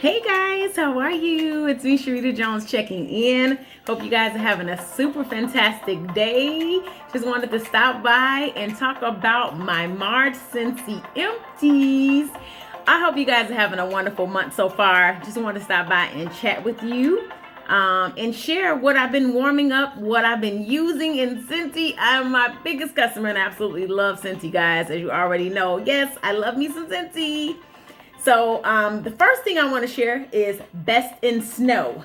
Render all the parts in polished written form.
Hey guys, how are you? It's me, Charita Jones, checking in. Hope you guys are having a super fantastic day. Just wanted to stop by and talk about my March Scentsy Empties. I hope you guys are having a wonderful month so far. Just wanted to stop by and chat with you and share what I've been warming up, what I've been using in Scentsy. I'm my biggest customer and I absolutely love Scentsy, guys, as you already know. Yes, I love me some Scentsy. So the first thing I want to share is Best in Snow.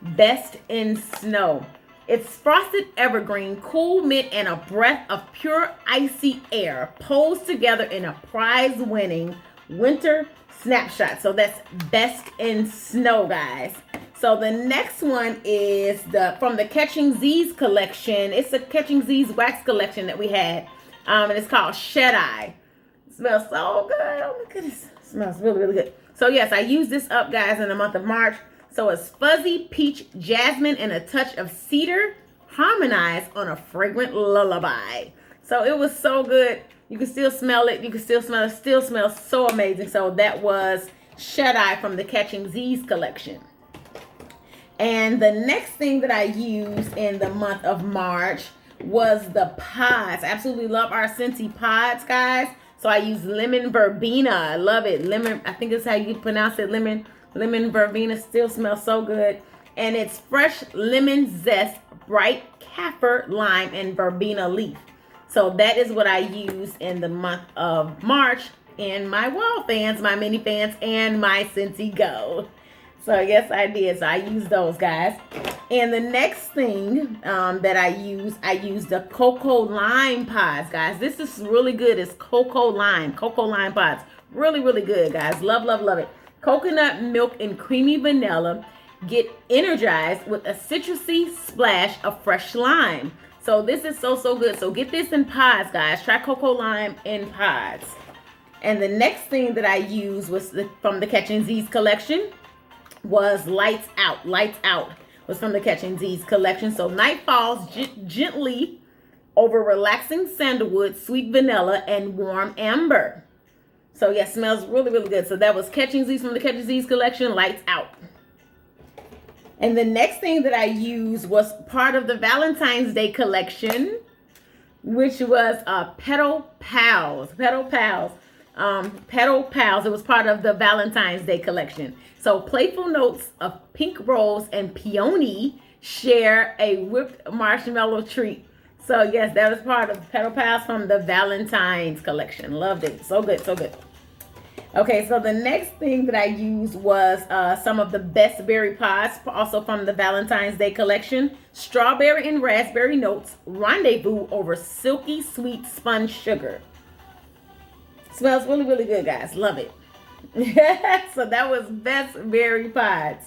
Best in Snow. It's frosted evergreen, cool mint, and a breath of pure icy air posed together in a prize-winning winter snapshot. So that's Best in Snow, guys. So the next one is from the Catching Z's collection. It's a Catching Z's wax collection that we had, and it's called Shed Eye. It smells so good. Oh my goodness. Smells really, really good. So yes, I used this up, guys, in the month of March. So it's fuzzy peach jasmine and a touch of cedar harmonized on a fragrant lullaby. So it was so good. You can still smell it. You can still smell it. Still smells so amazing. So that was Shut Eye from the Catching Z's collection. And the next thing that I used in the month of March was the pods. I absolutely love our Scentsy Pods, guys. So I use lemon verbena. I love it. Lemon, I think that's how you pronounce it. Lemon verbena still smells so good. And it's fresh lemon zest, bright kaffir, lime, and verbena leaf. So that is what I use in the month of March in my wall fans, my mini fans, and my Scentsy Go. So yes, I did. So I use those, guys. And the next thing that I use the Cocoa Lime Pods, guys. This is really good. It's Cocoa Lime Pods. Really, really good, guys. Love, love, love it. Coconut milk and creamy vanilla. Get energized with a citrusy splash of fresh lime. So this is so, so good. So get this in pods, guys. Try Cocoa Lime in pods. And the next thing that I used was from the Catching Z's collection was Lights Out. Lights Out was from the Catching Z's collection. So night falls gently over relaxing sandalwood, sweet vanilla, and warm amber. So yeah, smells really, really good. So that was Catching Z's from the Catching Z's collection, Lights Out. And the next thing that I used was part of the Valentine's Day collection, which was Petal Pals. Petal Pals. Petal Pals. It was part of the Valentine's Day collection. So playful notes of pink rose and peony share a whipped marshmallow treat. So yes, that was part of Petal Pals from the Valentine's collection. Loved it. So good, so good. Okay, so the next thing that I used was some of the Best Berry Pods, also from the Valentine's Day collection. Strawberry and raspberry notes rendezvous over silky sweet sponge sugar. Smells really, really good, guys. Love it. So that was Best Berry Pods.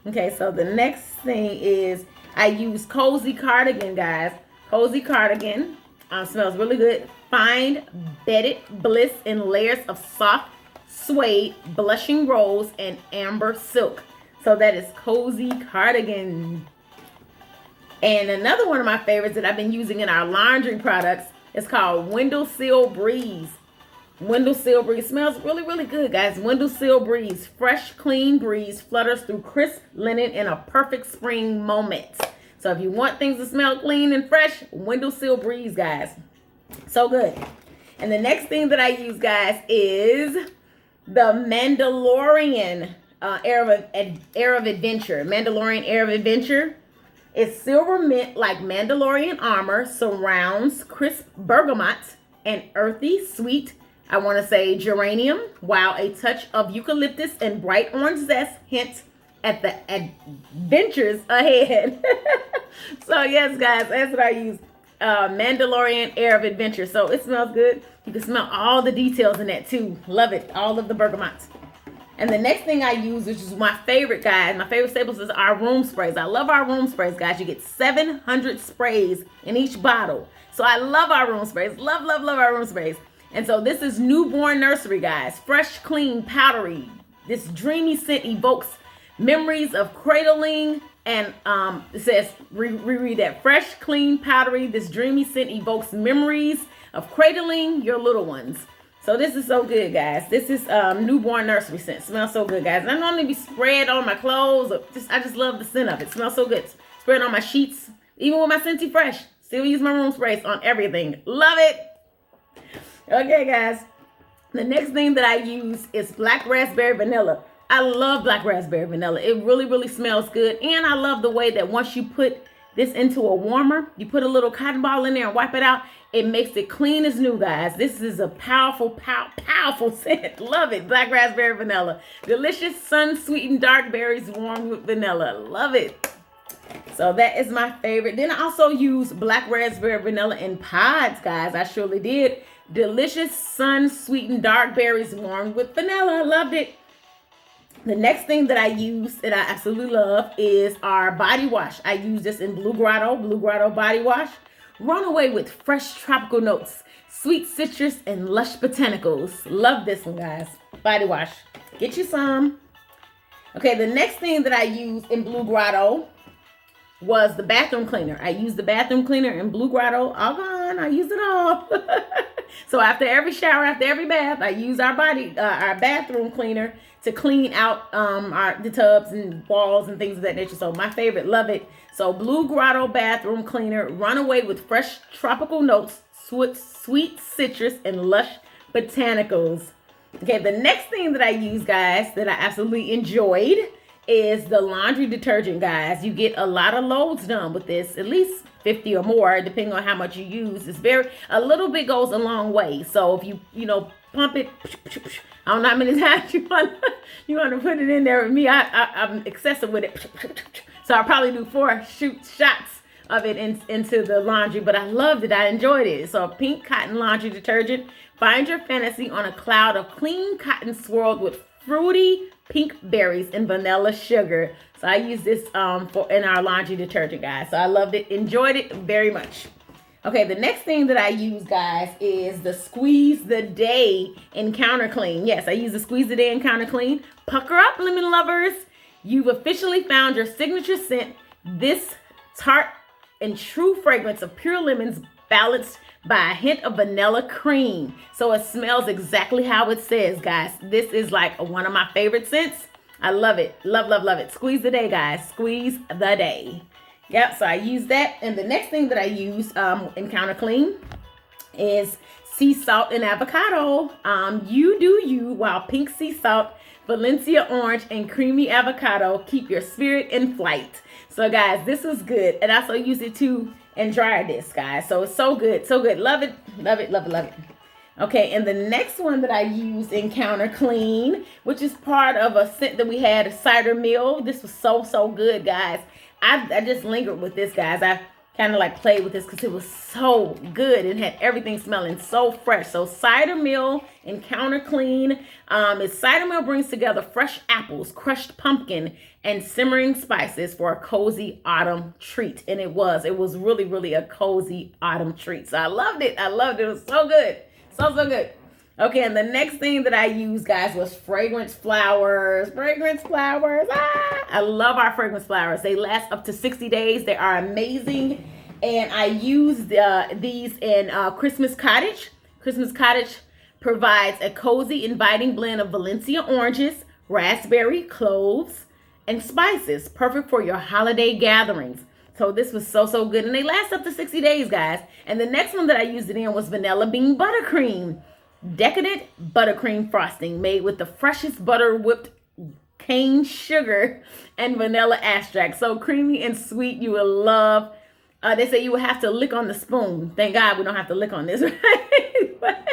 Okay, so the next thing is I use Cozy Cardigan, guys. Cozy Cardigan smells really good. Fine bedded bliss in layers of soft suede, blushing rose, and amber silk. So that is Cozy Cardigan. And another one of my favorites that I've been using in our laundry products is called Windowsill Breeze. Windowsill Breeze smells really, really good, guys. Windowsill Breeze, fresh, clean breeze flutters through crisp linen in a perfect spring moment. So if you want things to smell clean and fresh, Windowsill Breeze, guys. So good. And the next thing that I use, guys, is the Mandalorian Air of Adventure. Mandalorian Air of Adventure. It's silver mint like Mandalorian armor, surrounds crisp bergamot and earthy, sweet, I want to say geranium, while a touch of eucalyptus and bright orange zest hint at the adventures ahead. So yes, guys, that's what I use. Mandalorian Air of Adventure. So it smells good. You can smell all the details in that too. Love it. All of the bergamots. And the next thing I use, which is my favorite, guys, my favorite staples, is our room sprays. I love our room sprays, guys. You get 700 sprays in each bottle. So I love our room sprays. Love, love, love our room sprays. And so this is Newborn Nursery, guys. Fresh, clean, powdery. This dreamy scent evokes memories of cradling. And it says, reread that. Fresh, clean, powdery. This dreamy scent evokes memories of cradling your little ones. So this is so good, guys. This is newborn nursery scent. Smells so good, guys. And I normally be spread on my clothes. I just love the scent of it. Smells so good. Spread on my sheets. Even with my Scentsy Fresh. Still use my room sprays on everything. Love it. Okay, guys. The next thing that I use is black raspberry vanilla. I love black raspberry vanilla. It really, really smells good. And I love the way that once you put this into a warmer, you put a little cotton ball in there and wipe it out. It makes it clean as new, guys. This is a powerful, powerful scent. Love it. Black raspberry vanilla. Delicious sun-sweetened dark berries warmed with vanilla. Love it. So that is my favorite. Then I also use black raspberry vanilla in pods, guys. I surely did. Delicious sun-sweetened dark berries warmed with vanilla. Loved it. The next thing that I use that I absolutely love is our body wash. I use this in Blue Grotto body wash. Run away with fresh tropical notes, sweet citrus, and lush botanicals. Love this one, guys. Body wash. Get you some. Okay, the next thing that I used in Blue Grotto was the bathroom cleaner. I used the bathroom cleaner in Blue Grotto. All gone. I used it all. So after every shower, after every bath, I use our bathroom cleaner to clean out the tubs and walls and things of that nature. So my favorite, love it. So Blue Grotto bathroom cleaner, run away with fresh tropical notes, sweet citrus, and lush botanicals. Okay, the next thing that I use, guys, that I absolutely enjoyed is the laundry detergent, guys. You get a lot of loads done with this, at least 50 or more, depending on how much you use. A little bit goes a long way. So if you pump it, I don't know how many times you want to put it in there. With me, I'm excessive with it. So I'll probably do 4 shots of it into the laundry, but I loved it. I enjoyed it. So pink cotton laundry detergent. Find your fantasy on a cloud of clean cotton swirled with fruity pink berries and vanilla sugar. So I use this in our laundry detergent, guys. So I loved it. Enjoyed it very much. Okay, the next thing that I use, guys, is the Squeeze the Day Encounter Clean. Yes, I use the Squeeze the Day Encounter Clean. Pucker up, lemon lovers. You've officially found your signature scent. This tart and true fragrance of pure lemons balanced by a hint of vanilla cream. So it smells exactly how it says, guys. This is like one of my favorite scents. I love it. Love, love, love it. Squeeze the Day, guys. Squeeze the Day. Yep, so I use that. And the next thing that I use Encounter Clean is Salt and Avocado. You do you, while pink sea salt, Valencia orange, and creamy avocado keep your spirit in flight. So guys, this is good. And I also use it too in dryer discs, guys. So it's so good, so good. Love it, love it, love it, love it. Okay, and the next one that I use Encounter Clean, which is part of a scent that we had, a cider mill. This was so good, guys. I just lingered with this, guys. I kind of like played with this because it was so good and had everything smelling so fresh. So cider mill Encounter Clean. Cider mill brings together fresh apples, crushed pumpkin, and simmering spices for a cozy autumn treat. And it was really, really a cozy autumn treat. So I loved it. I loved it. It was so good. So good. Okay, and the next thing that I used, guys, was fragrance flowers. Fragrance flowers. I love our fragrance flowers. They last up to 60 days. They are amazing. And I use these in Christmas Cottage. Christmas Cottage provides a cozy, inviting blend of Valencia oranges, raspberry, cloves, and spices. Perfect for your holiday gatherings. So this was so good. And they last up to 60 days, guys. And the next one that I used it in was Vanilla Bean Buttercream. Decadent buttercream frosting made with the freshest butter whipped cane sugar and vanilla extract. So creamy and sweet. You will love. They say you will have to lick on the spoon. Thank God we don't have to lick on this, right?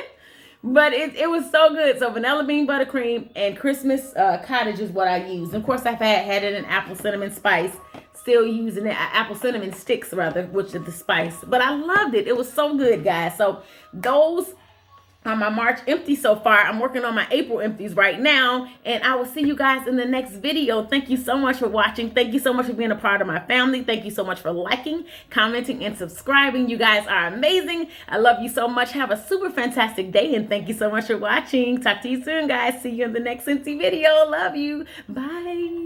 but it was so good. So vanilla bean buttercream and Christmas Cottage is what I use. And of course, I've had it in apple cinnamon spice. Still using it, apple cinnamon sticks rather, which is the spice. But I loved it. It was so good, guys. So those on my March empties so far. I'm working on my April empties right now, and I will see you guys in the next video. Thank you so much for watching. Thank you so much for being a part of my family. Thank you so much for liking, commenting, and subscribing. You guys are amazing. I love you so much. Have a super fantastic day, and thank you so much for watching. Talk to you soon, guys. See you in the next Scentsy video. Love you. Bye.